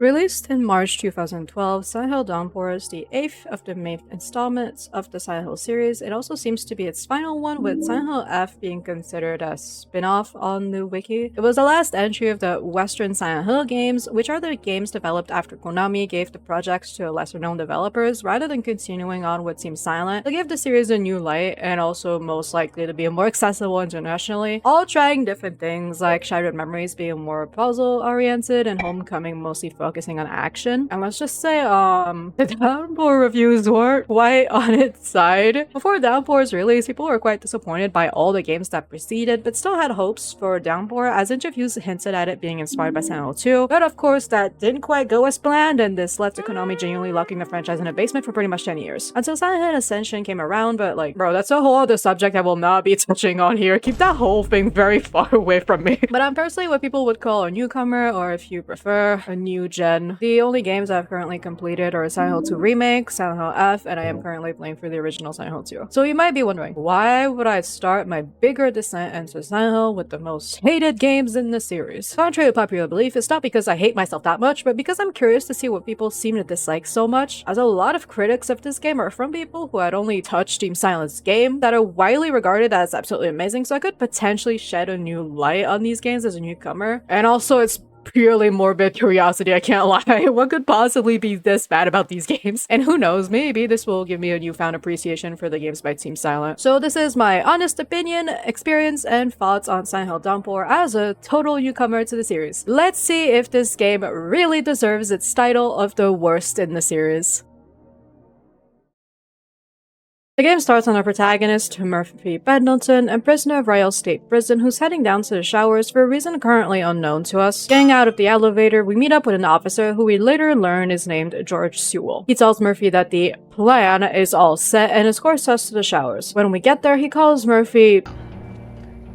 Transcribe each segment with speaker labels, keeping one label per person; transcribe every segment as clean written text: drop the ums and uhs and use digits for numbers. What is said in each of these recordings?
Speaker 1: Released in March 2012, Silent Hill Downpour is the 8th of the main installments of the Silent Hill series. It also seems to be its final one, with Silent Hill F being considered a spin-off on the wiki. It was the last entry of the Western Silent Hill games, which are the games developed after Konami gave the projects to lesser-known developers, rather than continuing on with Team Silent. They gave the series a new light, and also most likely to be more accessible internationally, all trying different things, like Shattered Memories being more puzzle-oriented, and Homecoming mostly focusing on action. And let's just say, the Downpour reviews weren't quite on its side. Before Downpour's release, people were quite disappointed by all the games that preceded, but still had hopes for Downpour, as interviews hinted at it being inspired by Silent Hill 2. But of course, that didn't quite go as planned, and this led to Konami genuinely locking the franchise in a basement for pretty much 10 years. Until Silent Hill Ascension came around, but like, bro, that's a whole other subject I will not be touching on here. Keep that whole thing very far away from me. But I'm personally what people would call a newcomer, or if you prefer, a new gen. The only games I've currently completed are Silent Hill 2 Remake, Silent Hill F, and I am currently playing through the original Silent Hill 2. So you might be wondering, why would I start my bigger descent into Silent Hill with the most hated games in the series? Contrary to popular belief, it's not because I hate myself that much, but because I'm curious to see what people seem to dislike so much, as a lot of critics of this game are from people who had only touched Team Silent's game, that are widely regarded as absolutely amazing, so I could potentially shed a new light on these games as a newcomer. And also, it's purely morbid curiosity, I can't lie. What could possibly be this bad about these games? And who knows, maybe this will give me a newfound appreciation for the games by Team Silent. So this is my honest opinion, experience, and thoughts on Silent Hill Downpour as a total newcomer to the series. Let's see if this game really deserves its title of the worst in the series. The game starts on our protagonist, Murphy Pendleton, a prisoner of Royal State Prison who's heading down to the showers for a reason currently unknown to us. Getting out of the elevator, we meet up with an officer who we later learn is named George Sewell. He tells Murphy that the plan is all set and escorts us to the showers. When we get there, he calls Murphy...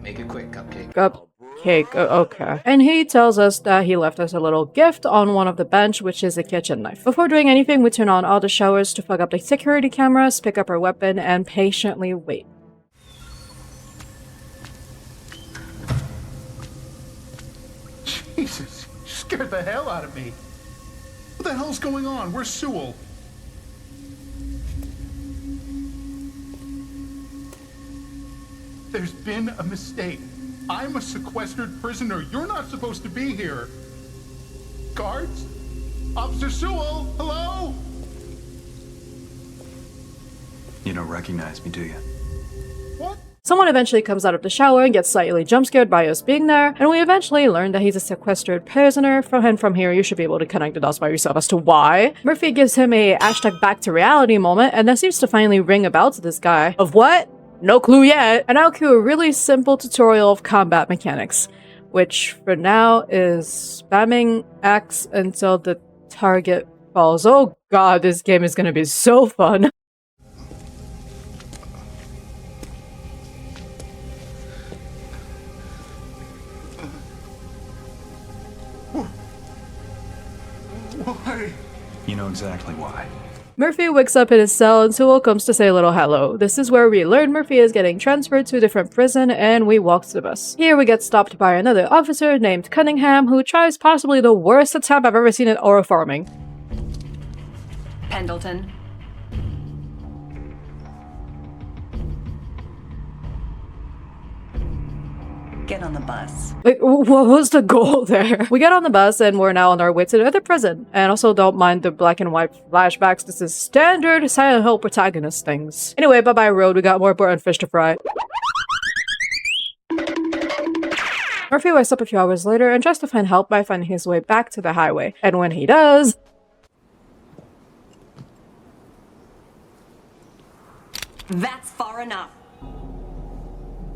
Speaker 2: Make it quick, Cupcake.
Speaker 1: Okay. And he tells us that he left us a little gift on one of the bench, which is a kitchen knife. Before doing anything, we turn on all the showers to plug up the security cameras, pick up our weapon, and patiently wait.
Speaker 3: Jesus, you scared the hell out of me. What the hell's going on? Where's Sewell? There's been a mistake. I'm a sequestered prisoner. You're not supposed to be here. Guards? Officer Sewell, hello?
Speaker 4: You don't recognize me, do you?
Speaker 3: What?
Speaker 1: Someone eventually comes out of the shower and gets slightly jump-scared by us being there, and we eventually learn that he's a sequestered prisoner. From here, you should be able to connect the dots by yourself as to why. Murphy gives him a hashtag back to reality moment, and that seems to finally ring a bell to this guy. Of what? No clue yet. And I'll cue a really simple tutorial of combat mechanics, which for now is spamming X until the target falls. Oh god, this game is gonna be so fun.
Speaker 3: Why?
Speaker 4: You know exactly why.
Speaker 1: Murphy wakes up in his cell and Sewell comes to say a little hello. This is where we learn Murphy is getting transferred to a different prison, and we walk to the bus. Here we get stopped by another officer named Cunningham, who tries possibly the worst attempt I've ever seen at oral farming.
Speaker 5: Pendleton. Get on the bus.
Speaker 1: Like, what was the goal there? We get on the bus and we're now on our way to the other prison. And also don't mind the black and white flashbacks. This is standard Silent Hill protagonist things. Anyway, bye-bye road. We got more important fish to fry. Murphy wakes up a few hours later and tries to find help by finding his way back to the highway. And when he does...
Speaker 5: That's far enough.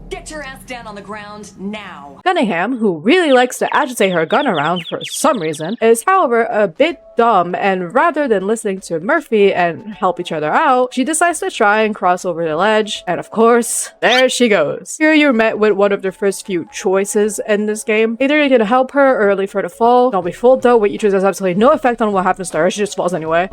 Speaker 5: Get your ass down on the ground now.
Speaker 1: Cunningham, who really likes to agitate her gun around for some reason, is however a bit dumb, and rather than listening to Murphy and help each other out, she decides to try and cross over the ledge, and of course, there she goes. Here you're met with one of the first few choices in this game. Either you can help her or leave her to fall. Don't be fooled though, what you choose has absolutely no effect on what happens to her, she just falls anyway.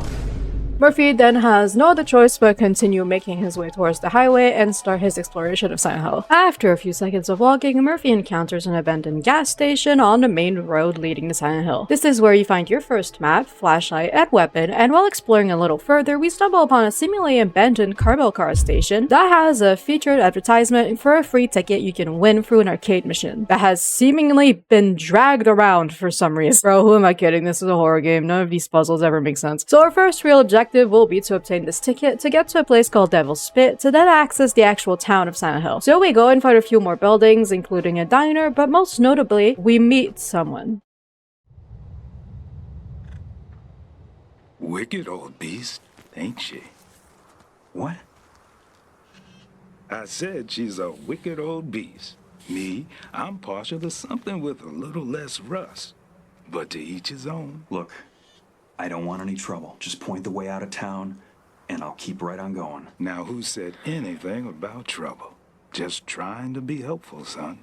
Speaker 1: Murphy then has no other choice but continue making his way towards the highway and start his exploration of Silent Hill. After a few seconds of walking, Murphy encounters an abandoned gas station on the main road leading to Silent Hill. This is where you find your first map, flashlight, and weapon, and while exploring a little further, we stumble upon a seemingly abandoned cable car station that has a featured advertisement for a free ticket you can win through an arcade mission that has seemingly been dragged around for some reason. Bro, who am I kidding? This is a horror game. None of these puzzles ever make sense. So our first real objective will be to obtain this ticket to get to a place called Devil's Spit to then access the actual town of Silent Hill. So we go and find a few more buildings, including a diner, but most notably, we meet someone.
Speaker 6: Wicked old beast, ain't she?
Speaker 4: What?
Speaker 6: I said she's a wicked old beast. Me, I'm partial to something with a little less rust. But to each his own.
Speaker 4: Look, I don't want any trouble. Just point the way out of town, and I'll keep right on going.
Speaker 6: Now who said anything about trouble? Just trying to be helpful, son.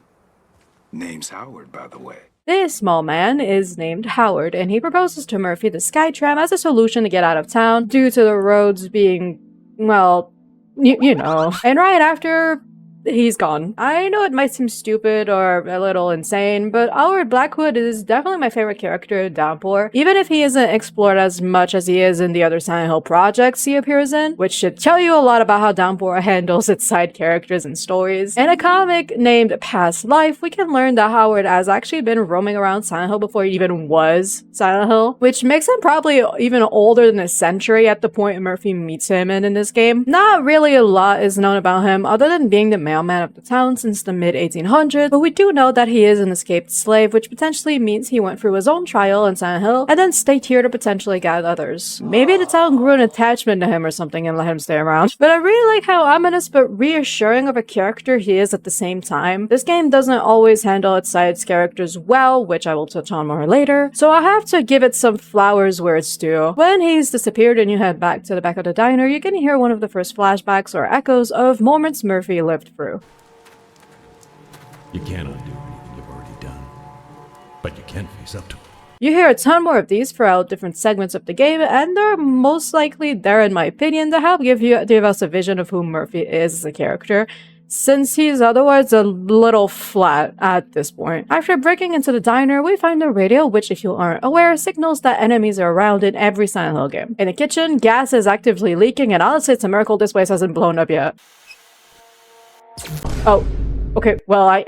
Speaker 6: Name's Howard, by the way.
Speaker 1: This small man is named Howard, and he proposes to Murphy the Skytram as a solution to get out of town due to the roads being, well, you know. And right after, he's gone. I know it might seem stupid or a little insane, but Howard Blackwood is definitely my favorite character in Downpour, even if he isn't explored as much as he is in the other Silent Hill projects he appears in, which should tell you a lot about how Downpour handles its side characters and stories. In a comic named Past Life, we can learn that Howard has actually been roaming around Silent Hill before he even was Silent Hill, which makes him probably even older than a century at the point Murphy meets him in this game. Not really a lot is known about him other than being the mailman of the town since the mid-1800s, but we do know that he is an escaped slave, which potentially means he went through his own trial in Silent Hill and then stayed here to potentially guide others. Maybe the town grew an attachment to him or something and let him stay around. But I really like how ominous but reassuring of a character he is at the same time. This game doesn't always handle its side characters well, which I will touch on more later, so I have to give it some flowers where it's due. When he's disappeared and you head back to the back of the diner, you can hear one of the first flashbacks or echoes of moments Murphy lived through.
Speaker 7: You can't undo anything you've already done, but you can face up to it.
Speaker 1: You hear a ton more of these throughout different segments of the game, and they're most likely there, in my opinion, to help give us a vision of who Murphy is as a character, since he's otherwise a little flat at this point. After breaking into the diner, we find a radio, which, if you aren't aware, signals that enemies are around in every Silent Hill game. In the kitchen, gas is actively leaking, and honestly, it's a miracle this place hasn't blown up yet. Oh. Okay, well, I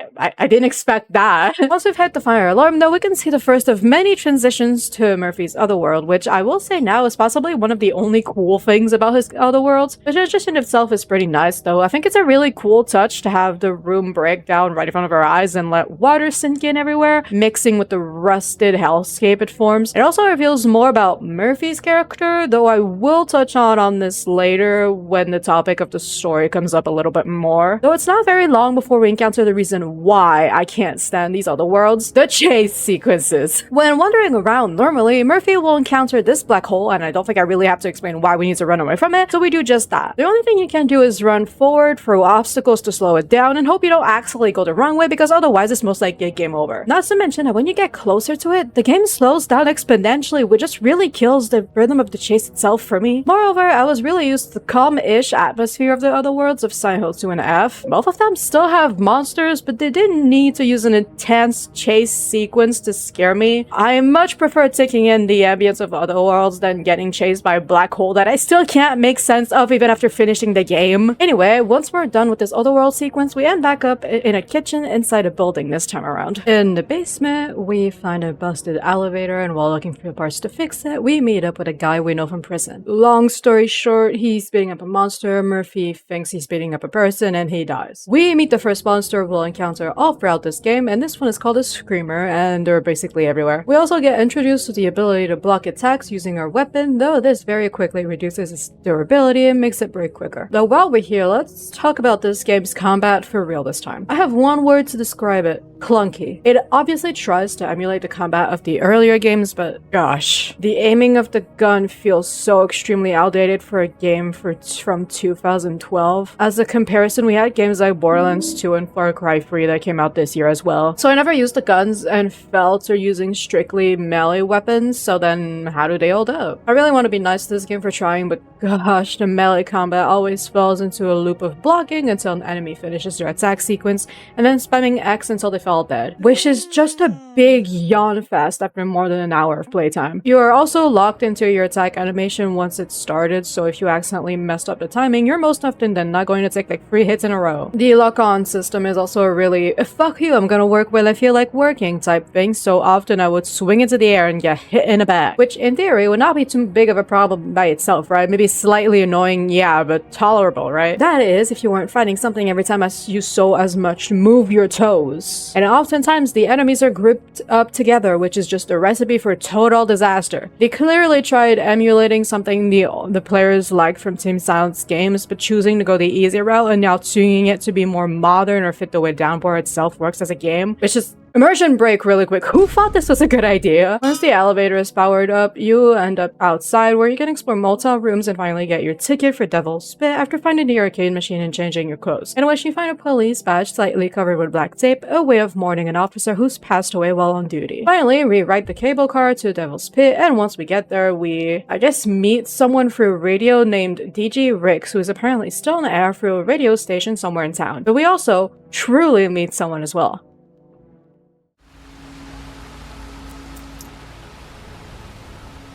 Speaker 1: didn't expect that. Once we've hit the fire alarm, though, we can see the first of many transitions to Murphy's Otherworld, which I will say now is possibly one of the only cool things about his Otherworlds. The transition itself is pretty nice, though. I think it's a really cool touch to have the room break down right in front of our eyes and let water sink in everywhere, mixing with the rusted hellscape it forms. It also reveals more about Murphy's character, though I will touch on this later when the topic of the story comes up a little bit more. Though it's not very long before we encounter the reason why I can't stand these other worlds, the chase sequences. When wandering around normally, Murphy will encounter this black hole, and I don't think I really have to explain why we need to run away from it, so we do just that. The only thing you can do is run forward, throw obstacles to slow it down, and hope you don't accidentally go the wrong way, because otherwise it's most likely a game over. Not to mention that when you get closer to it, the game slows down exponentially, which just really kills the rhythm of the chase itself for me. Moreover, I was really used to the calm-ish atmosphere of the other worlds of Silent Hill 2 and F. Both of them still have monsters, but they didn't need to use an intense chase sequence to scare me. I much prefer taking in the ambience of other worlds than getting chased by a black hole that I still can't make sense of even after finishing the game. Anyway, once we're done with this otherworld sequence, we end back up in a kitchen inside a building this time around. In the basement, we find a busted elevator, and while looking for parts to fix it, we meet up with a guy we know from prison. Long story short, he's beating up a monster, Murphy thinks he's beating up a person, and he dies. We meet the first monster we'll encounter all throughout this game, and this one is called a Screamer, and they're basically everywhere. We also get introduced to the ability to block attacks using our weapon, though this very quickly reduces its durability and makes it break quicker. Though while we're here, let's talk about this game's combat for real this time. I have one word to describe it: clunky. It obviously tries to emulate the combat of the earlier games, but gosh, the aiming of the gun feels so extremely outdated for a game from 2012. As a comparison, we had games like Borderlands 2 and Far Cry 3 that came out this year as well. So I never used the guns and felt or using strictly melee weapons, so then how do they hold up? I really want to be nice to this game for trying, but gosh, the melee combat always falls into a loop of blocking until an enemy finishes their attack sequence, and then spamming X until they fall dead, which is just a big yawn fest after more than an hour of playtime. You are also locked into your attack animation once it's started, so if you accidentally messed up the timing, you're most often then not going to take like 3 hits in a row. The lock-on system is also a really fuck you, I'm gonna work when I feel like working type thing, so often I would swing into the air and get hit in the back, which in theory would not be too big of a problem by itself, right? Maybe slightly annoying, yeah, but tolerable, right? That is, if you weren't fighting something every time as you so as much move your toes. And oftentimes the enemies are grouped up together, which is just a recipe for total disaster. They clearly tried emulating something the players liked from Team Silent's games, but choosing to go the easy route and now tuning it to be more modern or fit the way Downpour itself works as a game. It's just immersion break really quick. Who thought this was a good idea? Once the elevator is powered up, you end up outside where you can explore motel rooms and finally get your ticket for Devil's Spit after finding the arcade machine and changing your clothes, in which you find a police badge slightly covered with black tape, a way of mourning an officer who's passed away while on duty. Finally, we ride the cable car to Devil's Pit, and once we get there, we, I guess, meet someone through radio named DG Ricks, who is apparently still on the air through a radio station somewhere in town. But we also truly meet someone as well.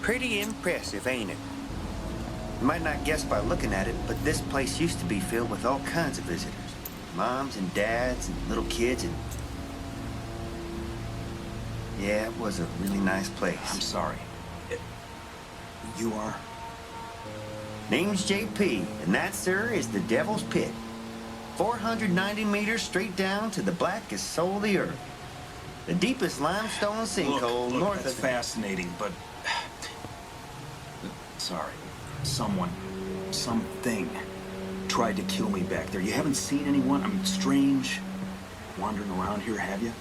Speaker 8: Pretty impressive, ain't it? You might not guess by looking at it, but this place used to be filled with all kinds of visitors. Moms and dads and little kids and... Yeah, it was a really nice place.
Speaker 4: I'm sorry. You are?
Speaker 8: Name's JP, and that, sir, is the Devil's Pit. 490 meters straight down to the blackest soul of the earth. The deepest limestone sinkhole
Speaker 4: Look,
Speaker 8: north
Speaker 4: that's
Speaker 8: of...
Speaker 4: fascinating, but... Sorry. Something tried to kill me back there. You haven't seen anyone? I'm strange wandering around here, have you?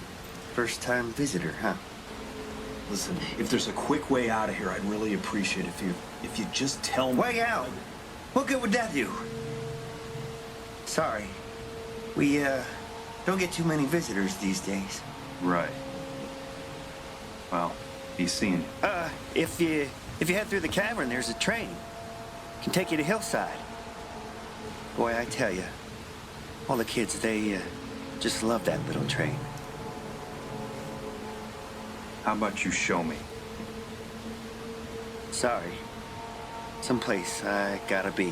Speaker 8: First-time visitor, huh?
Speaker 4: Listen, if there's a quick way out of here, I'd really appreciate it if you just tell me.
Speaker 8: Way out? What good would that do? Sorry. We, don't get too many visitors these days.
Speaker 4: Right. Well, be seeing you.
Speaker 8: If you head through the cavern, there's a train. Can take you to Hillside. Boy, I tell you, all the kids, they, just love that little train.
Speaker 4: How about you show me?
Speaker 8: Sorry. Someplace I gotta be.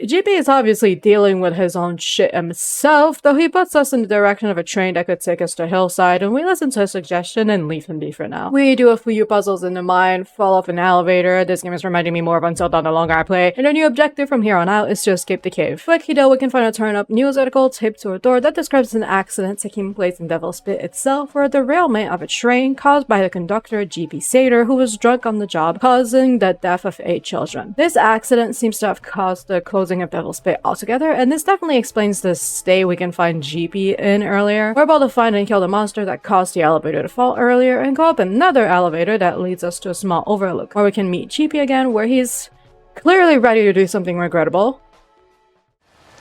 Speaker 1: JP is obviously dealing with his own shit himself, though he puts us in the direction of a train that could take us to Hillside, and we listen to his suggestion and leave him be for now. We do a few puzzles in the mine, fall off an elevator. This game is reminding me more of Until Dawn the longer I play, and our new objective from here on out is to escape the cave. Quickly though, we can find a turn-up news article taped to a door that describes an accident taking place in Devil's Pit itself, where a derailment of a train caused by the conductor GP Sater, who was drunk on the job, causing the death of 8 children. This accident seems to have caused the closing of Devil's Pit altogether, and this definitely explains the stay we can find GP in earlier. We're able to find and kill the monster that caused the elevator to fall earlier, and go up another elevator that leads us to a small overlook, where we can meet GP again, where he's clearly ready to do something regrettable.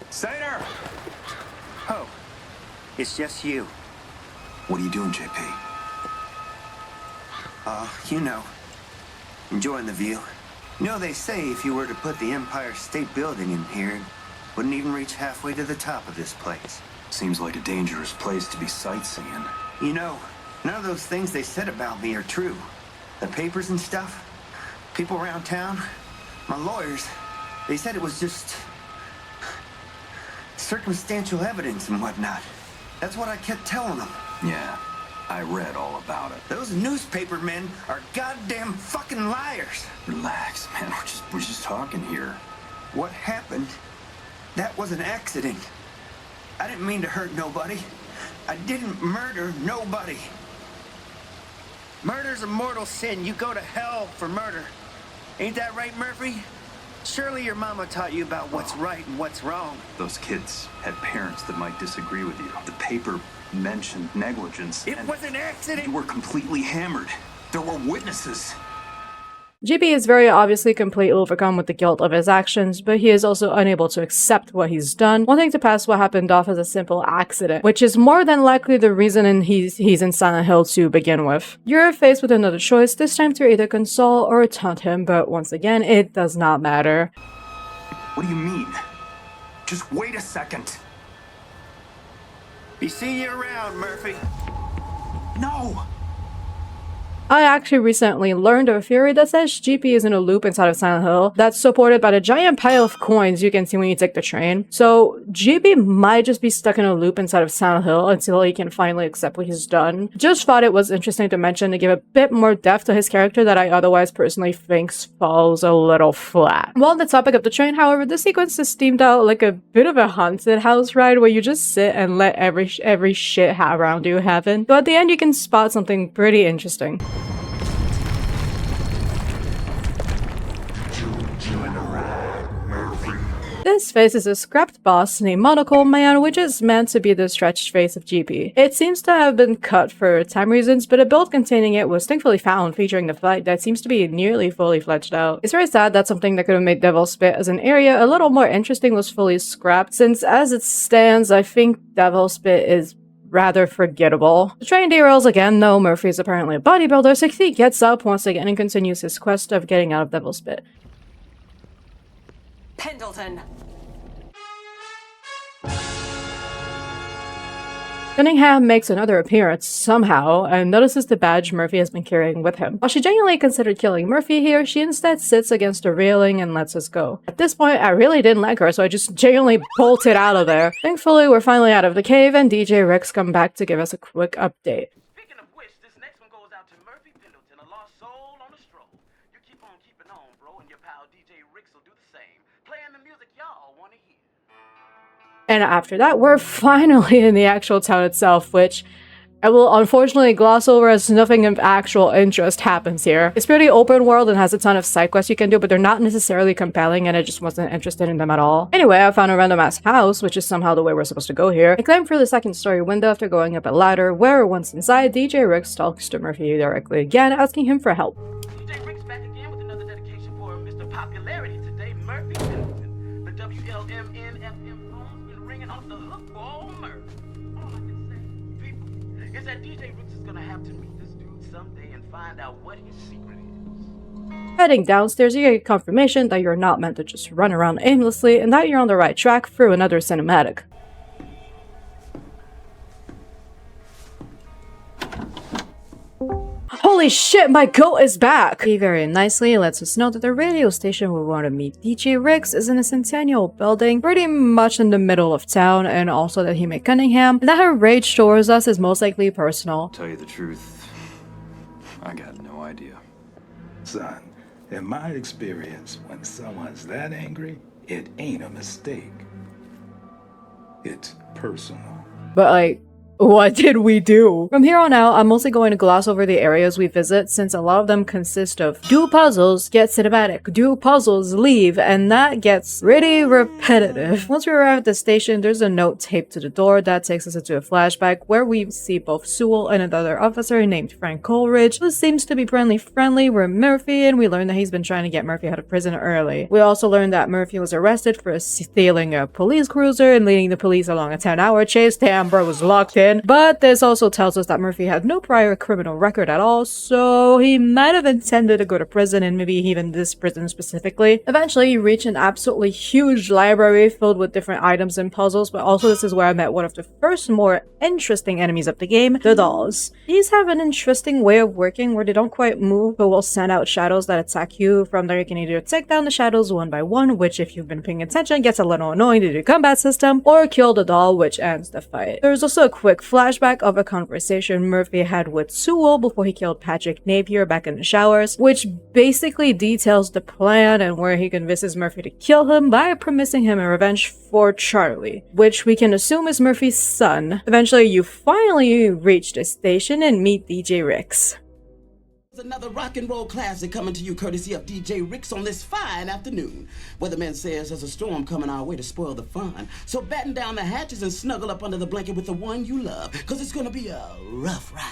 Speaker 8: Sater! Oh, it's just you.
Speaker 4: What are you doing, JP?
Speaker 8: You know, enjoying the view. You know, they say if you were to put the Empire State Building in here, it wouldn't even reach halfway to the top of this place.
Speaker 4: Seems like a dangerous place to be sightseeing.
Speaker 8: You know, none of those things they said about me are true. The papers and stuff, people around town, my lawyers, they said it was just circumstantial evidence and whatnot. That's what I kept telling them.
Speaker 4: Yeah, I read all about it.
Speaker 8: Those newspaper men are goddamn fucking liars.
Speaker 4: Relax, man. We're just talking here.
Speaker 8: What happened? That was an accident. I didn't mean to hurt nobody. I didn't murder nobody. Murder's a mortal sin. You go to hell for murder. Ain't that right, Murphy? Surely your mama taught you about what's right and what's wrong.
Speaker 4: Those kids had parents that might disagree with you. The paper mentioned negligence.
Speaker 8: It was an accident.
Speaker 4: You were completely hammered. There were witnesses.
Speaker 1: GB is very obviously completely overcome with the guilt of his actions, but he is also unable to accept what he's done, wanting to pass what happened off as a simple accident, which is more than likely the reason he's in Silent Hill to begin with. You're faced with another choice, this time to either console or taunt him, but once again, it does not matter.
Speaker 4: What do you mean? Just wait a second.
Speaker 8: Be seeing you around, Murphy.
Speaker 4: No!
Speaker 1: I actually recently learned of a theory that says GP is in a loop inside of Silent Hill that's supported by the giant pile of coins you can see when you take the train. So GP might just be stuck in a loop inside of Silent Hill until he can finally accept what he's done. Just thought it was interesting to mention to give a bit more depth to his character that I otherwise personally think falls a little flat. While on the topic of the train, however, this sequence is themed out like a bit of a haunted house ride where you just sit and let every shit around you happen. So at the end you can spot something pretty interesting. This face is a scrapped boss named Monocle Man, which is meant to be the stretched face of GP. It seems to have been cut for time reasons, but a build containing it was thankfully found, featuring the fight that seems to be nearly fully fledged out. It's very sad that something that could have made Devil's Spit as an area a little more interesting was fully scrapped, since as it stands, I think Devil's Spit is rather forgettable. The train derails again, though Murphy is apparently a bodybuilder, so he gets up once again and continues his quest of getting out of Devil's Spit.
Speaker 5: Pendleton.
Speaker 1: Cunningham makes another appearance somehow and notices the badge Murphy has been carrying with him. While she genuinely considered killing Murphy here, she instead sits against a railing and lets us go. At this point, I really didn't like her, so I just genuinely bolted out of there. Thankfully, we're finally out of the cave and DJ Rick's come back to give us a quick update.
Speaker 9: Speaking of which, this next one goes out to Murphy Pendleton, a lost soul on a stroll. You keep on keeping on, bro, and your pal DJ Ricks will do the same. Playing the music y'all want to hear.
Speaker 1: And after that, we're finally in the actual town itself, which I will unfortunately gloss over as nothing of actual interest happens here. It's pretty open world and has a ton of side quests you can do, but they're not necessarily compelling and I just wasn't interested in them at all. Anyway, I found a random ass house, which is somehow the way we're supposed to go here. I climbed through the second story window after going up a ladder, where once inside, DJ Ricks talks to Murphy directly again, asking him for help.
Speaker 9: DJ Ricks back again with another dedication for Mr. Popularity today, Murphy Pendleton. The WLMNFM phone's been ringing off the hook for all Murphy. All I can say, people, is that DJ Ricks is gonna have to meet this dude someday and find out what his secret is.
Speaker 1: Heading downstairs, you get confirmation that you're not meant to just run around aimlessly and that you're on the right track through another cinematic. Holy shit, my goat is back! He very nicely lets us know that the radio station we want to meet DJ Ricks is in a centennial building pretty much in the middle of town, and also that he met Cunningham, and that her rage towards us is most likely personal.
Speaker 4: Tell you the truth, I got no idea.
Speaker 6: Son, in my experience, when someone's that angry, it ain't a mistake. It's personal.
Speaker 1: But like, what did we do? From here on out, I'm mostly going to gloss over the areas we visit since a lot of them consist of do puzzles, get cinematic, do puzzles, leave, and that gets pretty repetitive. Once we arrive at the station, there's a note taped to the door that takes us into a flashback where we see both Sewell and another officer named Frank Coleridge, who seems to be friendly with Murphy, and we learn that he's been trying to get Murphy out of prison early. We also learn that Murphy was arrested for stealing a police cruiser and leading the police along a 10-hour chase. Damn, bro was locked in. But this also tells us that Murphy had no prior criminal record at all, so he might have intended to go to prison, and maybe even this prison specifically. Eventually, you reach an absolutely huge library filled with different items and puzzles, but also this is where I met one of the first more interesting enemies of the game, the dolls. These have an interesting way of working where they don't quite move, but will send out shadows that attack you. From there, you can either take down the shadows one by one, which if you've been paying attention gets a little annoying to the combat system, or kill the doll, which ends the fight. There's also a quick flashback of a conversation Murphy had with Sewell before he killed Patrick Napier back in the showers, which basically details the plan and where he convinces Murphy to kill him by promising him a revenge for Charlie, which we can assume is Murphy's son. Eventually, you finally reach the station and meet DJ Ricks.
Speaker 10: Another rock and roll classic coming to you courtesy of DJ Ricks on this fine afternoon. Weatherman says there's a storm coming our way to spoil the fun. So batten down the hatches and snuggle up under the blanket with the one you love, because it's going to be a rough ride.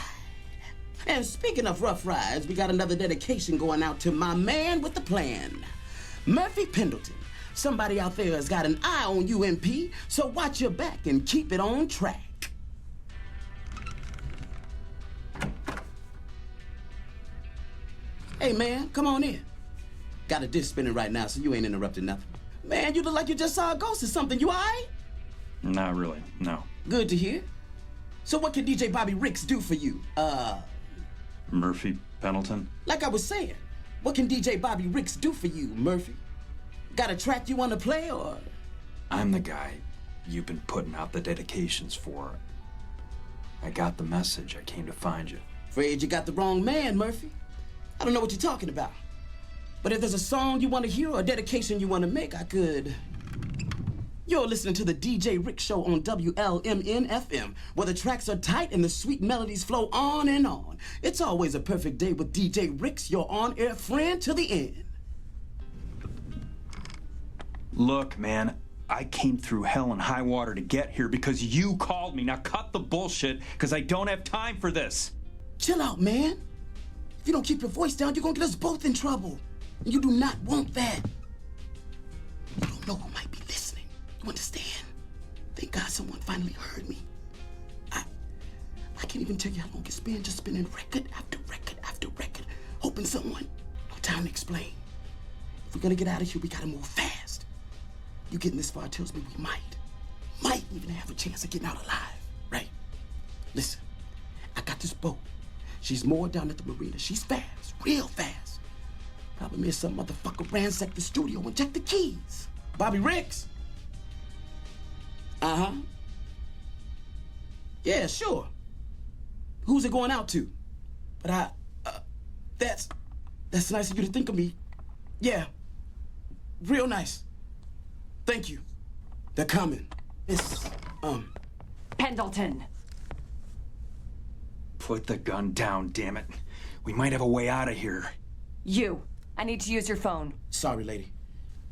Speaker 10: And speaking of rough rides, we got another dedication going out to my man with the plan, Murphy Pendleton. Somebody out there has got an eye on you, MP, so watch your back and keep it on track. Hey, man, come on in. Got a disc spinning right now, so you ain't interrupting nothing. Man, you look like you just saw a ghost or something. You all right?
Speaker 4: Not really, no.
Speaker 10: Good to hear. So what can DJ Bobby Ricks do for you?
Speaker 4: Murphy Pendleton?
Speaker 10: Like I was saying, what can DJ Bobby Ricks do for you, Murphy? Got a track you want to play, or?
Speaker 4: I'm the guy you've been putting out the dedications for. I got the message. I came to find you.
Speaker 10: Afraid you got the wrong man, Murphy. I don't know what you're talking about. But if there's a song you want to hear or a dedication you want to make, I could. You're listening to the DJ Rick Show on WLMN FM, where the tracks are tight and the sweet melodies flow on and on. It's always a perfect day with DJ Ricks, your on-air friend to the end.
Speaker 4: Look, man, I came through hell and high water to get here because you called me. Now cut the bullshit, because I don't have time for this.
Speaker 10: Chill out, man. If you don't keep your voice down, you're gonna get us both in trouble. And you do not want that. You don't know who might be listening. You understand? Thank God someone finally heard me. I can't even tell you how long it's been just spinning record after record after record, hoping someone. No time to explain. If we're gonna get out of here, we gotta move fast. You getting this far tells me we might even have a chance of getting out alive, right? Listen, I got this boat. She's moored down at the marina. She's fast, real fast. Problem is some motherfucker ransacked the studio and checked the keys. Bobby Ricks? Uh-huh. Yeah, sure. Who's it going out to? But that's nice of you to think of me. Yeah, real nice. Thank you. They're coming. It's,
Speaker 5: Pendleton.
Speaker 4: Put the gun down, damn it. We might have a way out of here.
Speaker 5: You. I need to use your phone.
Speaker 10: Sorry, lady.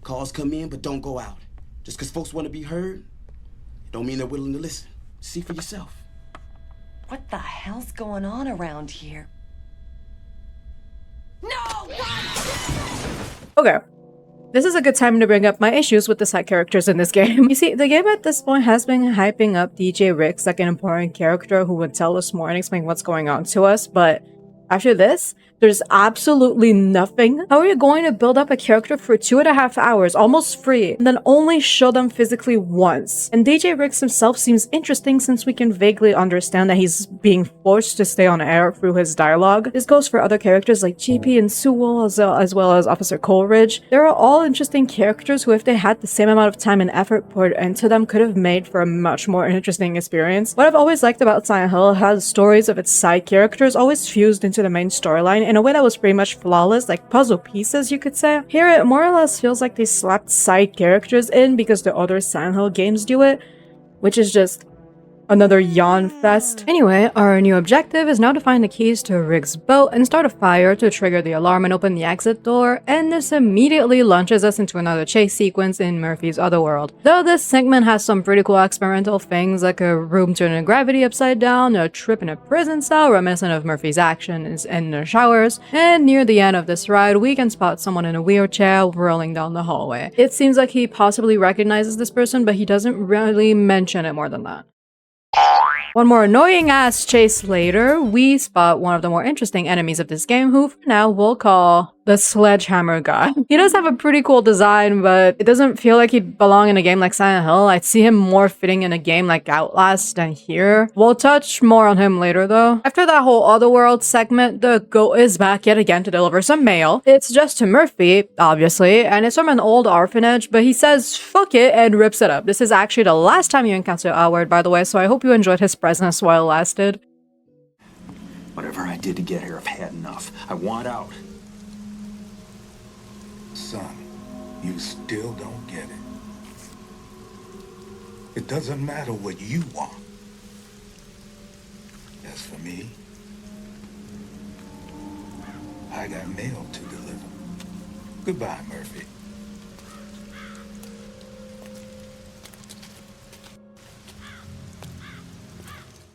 Speaker 10: Calls come in, but don't go out. Just because folks want to be heard, it don't mean they're willing to listen. See for yourself.
Speaker 5: What the hell's going on around here? No! Run!
Speaker 1: Okay. This is a good time to bring up my issues with the side characters in this game. You see, the game at this point has been hyping up DJ Ricks like an important character who would tell us more and explain what's going on to us, but after this, there's absolutely nothing. How are you going to build up a character for 2.5 hours, almost free, and then only show them physically once? And DJ Ricks himself seems interesting since we can vaguely understand that he's being forced to stay on air through his dialogue. This goes for other characters like JP and Sewell, as well as Officer Coleridge. They're all interesting characters who, if they had the same amount of time and effort poured into them, could have made for a much more interesting experience. What I've always liked about Silent Hill has stories of its side characters always fused into the main storyline in a way that was pretty much flawless, like puzzle pieces, you could say. Here, it more or less feels like they slapped side characters in because the other Silent Hill games do it, which is just another yawn fest. Anyway, our new objective is now to find the keys to Rick's boat and start a fire to trigger the alarm and open the exit door, and this immediately launches us into another chase sequence in Murphy's Otherworld. Though this segment has some pretty cool experimental things like a room turning gravity upside down, a trip in a prison cell reminiscent of Murphy's actions in the showers, and near the end of this ride we can spot someone in a wheelchair rolling down the hallway. It seems like he possibly recognizes this person, but he doesn't really mention it more than that. One more annoying ass chase later, we spot one of the more interesting enemies of this game, who for now we'll call the Sledgehammer guy. He does have a pretty cool design, but it doesn't feel like he'd belong in a game like Silent Hill. I'd see him more fitting in a game like Outlast than here. We'll touch more on him later though. After that whole Otherworld segment, the goat is back yet again to deliver some mail. It's just to Murphy, obviously, and it's from an old orphanage, but he says fuck it and rips it up. This is actually the last time you encounter Outward, by the way, so I hope you enjoyed his presence while it lasted.
Speaker 4: Whatever I did to get here, I've had enough. I want out.
Speaker 6: Son, you still don't get it. It doesn't matter what you want. As for me, I got mail to deliver. Goodbye, Murphy.